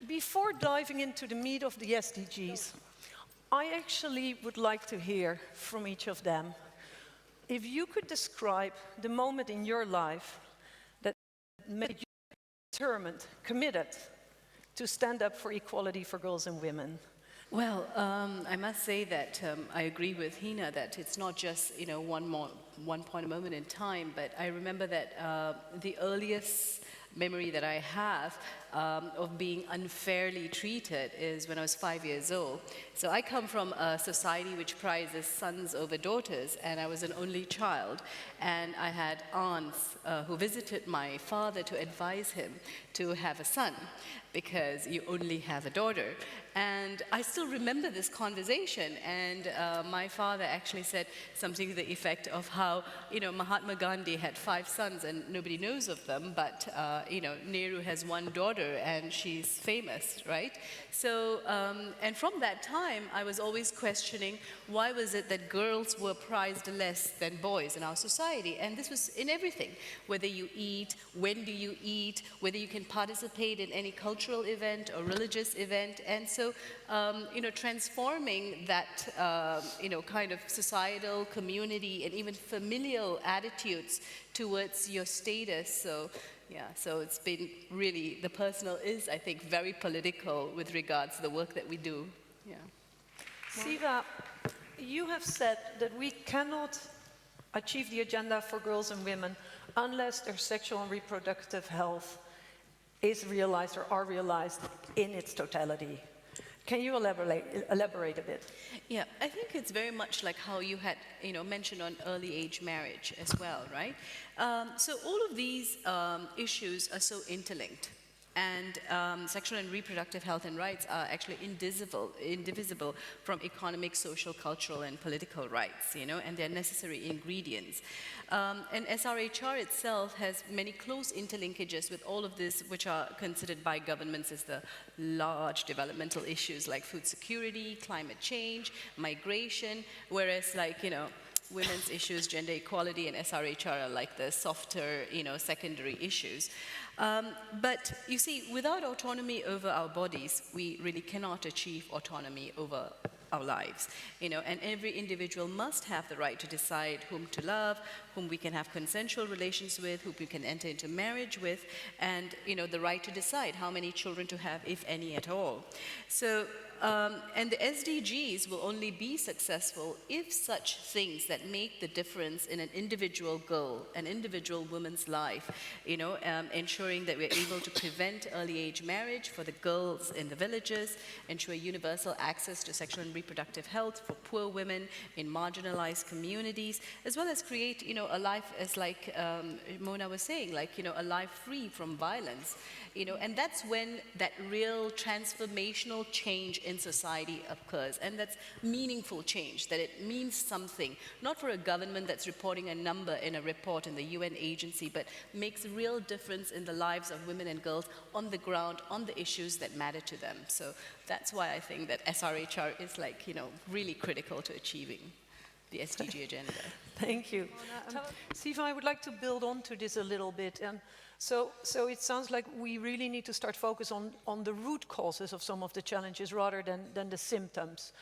Before diving into the meat of the SDGs, I actually would like to hear from each of them. If you could describe the moment in your life that made you determined, committed to stand up for equality for girls and women. Well, I must say that I agree with Hina that it's not just one point, a moment in time, but I remember that the earliest memory that I have of being unfairly treated is when I was 5 years old. So I come from a society which prizes sons over daughters, and I was an only child, and I had aunts who visited my father to advise him to have a son because you only have a daughter. And I still remember this conversation, and my father actually said something to the effect of how, Mahatma Gandhi had 5 sons and nobody knows of them, but, Nehru has one daughter and she's famous, right? So, and from that time, I was always questioning why was it that girls were prized less than boys in our society? And this was in everything, whether you eat, when do you eat, whether you can participate in any cultural event or religious event. And so, transforming that, kind of societal, community, and even familial attitudes towards your status. So, yeah, so it's been really, the personal is, I think, very political with regards to the work that we do. Yeah. Siva, you have said that we cannot achieve the agenda for girls and women unless their sexual and reproductive health is realized or are realized in its totality. Can you elaborate a bit? Yeah, I think it's very much like how you had, mentioned on early age marriage as well, right? So all of these issues are so interlinked. And sexual and reproductive health and rights are actually indivisible from economic, social, cultural, and political rights, and they're necessary ingredients. And SRHR itself has many close interlinkages with all of this, which are considered by governments as the large developmental issues like food security, climate change, migration, whereas women's issues, gender equality, and SRHR are like the softer, secondary issues. But you see, without autonomy over our bodies, we really cannot achieve autonomy over our lives, and every individual must have the right to decide whom to love, whom we can have consensual relations with, whom we can enter into marriage with, and, the right to decide how many children to have, if any at all. So, and the SDGs will only be successful if such things that make the difference in an individual girl, an individual woman's life, ensuring that we're able to prevent early age marriage for the girls in the villages, ensure universal access to sexual and reproductive health for poor women in marginalized communities, as well as create, a life, as like Mona was saying, a life free from violence, and that's when that real transformational change in society occurs, and that's meaningful change, that it means something, not for a government that's reporting a number in a report in the UN agency, but makes a real difference in the lives of women and girls on the ground, on the issues that matter to them. So that's why I think that SRHR is really critical to achieving the SDG agenda. Thank you. Siva, I would like to build on to this a little bit. So it sounds like we really need to start focus on the root causes of some of the challenges rather than the symptoms.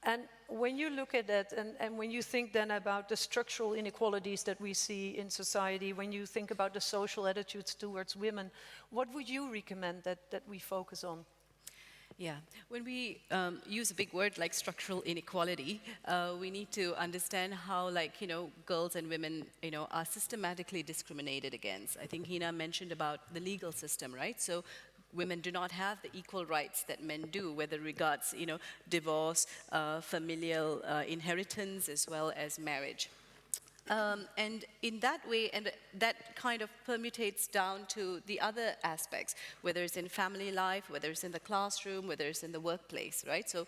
And when you look at that, and when you think then about the structural inequalities that we see in society, when you think about the social attitudes towards women, what would you recommend that we focus on? Yeah, when we use a big word like structural inequality, we need to understand how, girls and women, are systematically discriminated against. I think Hina mentioned about the legal system, right? So women do not have the equal rights that men do, whether regards, divorce, familial inheritance, as well as marriage. And in that way, and that kind of permutates down to the other aspects, whether it's in family life, whether it's in the classroom, whether it's in the workplace, right? So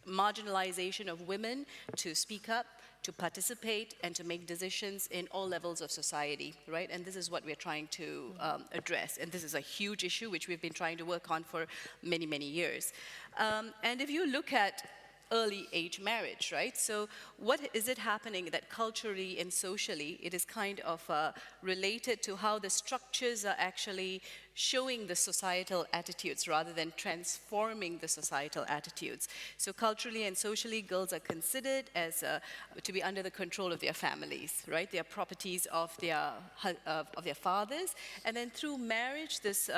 marginalization of women to speak up, to participate, and to make decisions in all levels of society, right? And this is what we're trying to address. And this is a huge issue which we've been trying to work on for many, many years. And if you look at early age marriage, right? So what is it happening that culturally and socially it is kind of related to how the structures are actually showing the societal attitudes rather than transforming the societal attitudes. So culturally and socially, girls are considered as to be under the control of their families, right? They are properties of their fathers, and then through marriage, this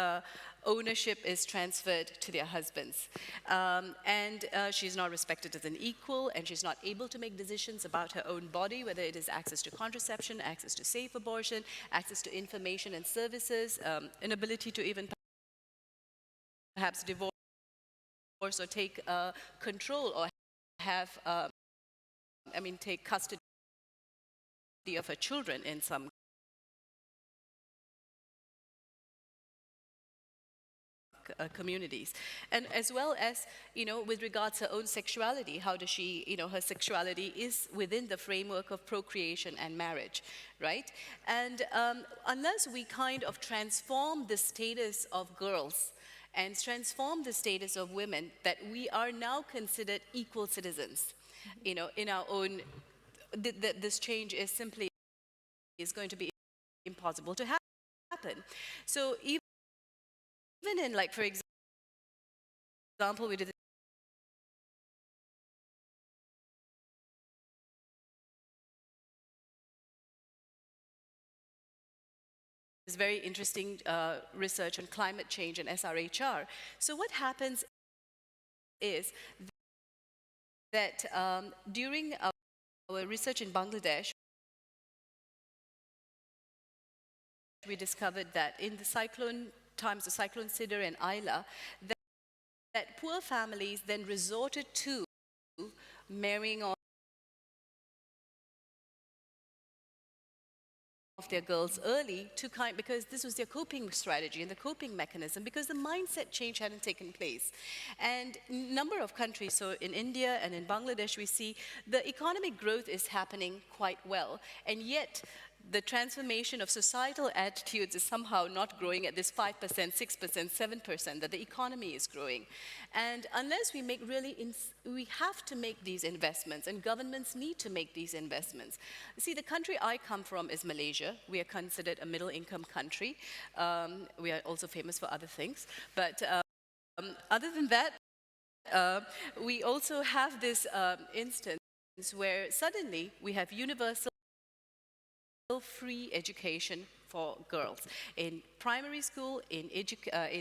ownership is transferred to their husbands. And she's not respected as an equal, and she's not able to make decisions about her own body, whether it is access to contraception, access to safe abortion, access to information and services, inability to even perhaps divorce or take control or have, take custody of her children in some communities. And as well as, with regards to her own sexuality, how does she, her sexuality is within the framework of procreation and marriage, right? And unless we kind of transform the status of girls and transform the status of women, that we are now considered equal citizens, in our own, this change is going to be impossible to happen. So even in, like, for example, we did this very interesting research on climate change and SRHR. So what happens is that during our research in Bangladesh, we discovered that in the cyclone times, the cyclone Sidr and Ayla, that poor families then resorted to marrying off their girls early because this was their coping strategy and the coping mechanism, because the mindset change hadn't taken place. And number of countries, so in India and in Bangladesh, we see the economic growth is happening quite well, and yet the transformation of societal attitudes is somehow not growing at this 5%, 6%, 7% that the economy is growing. And unless we make we have to make these investments, and governments need to make these investments. See, the country I come from is Malaysia. We are considered a middle-income country. We are also famous for other things. But other than that, we also have this instance where suddenly we have universal free education for girls in primary school, in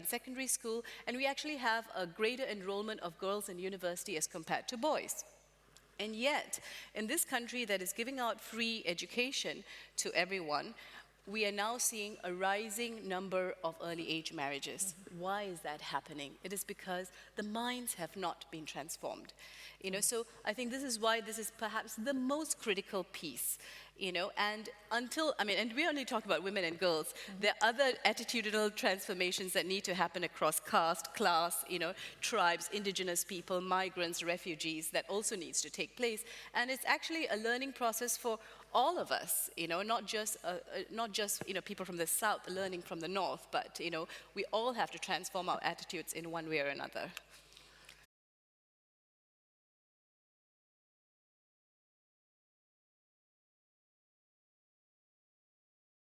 secondary school, and we actually have a greater enrollment of girls in university as compared to boys. And yet, in this country that is giving out free education to everyone, we are now seeing a rising number of early age marriages. Why is that happening? It is because the minds have not been transformed. So I think this is why this is perhaps the most critical piece. And and we only talk about women and girls. There are other attitudinal transformations that need to happen across caste, class, tribes, indigenous people, migrants, refugees, that also needs to take place. And it's actually a learning process for all of us, not just people from the south learning from the north, but we all have to transform our attitudes in one way or another.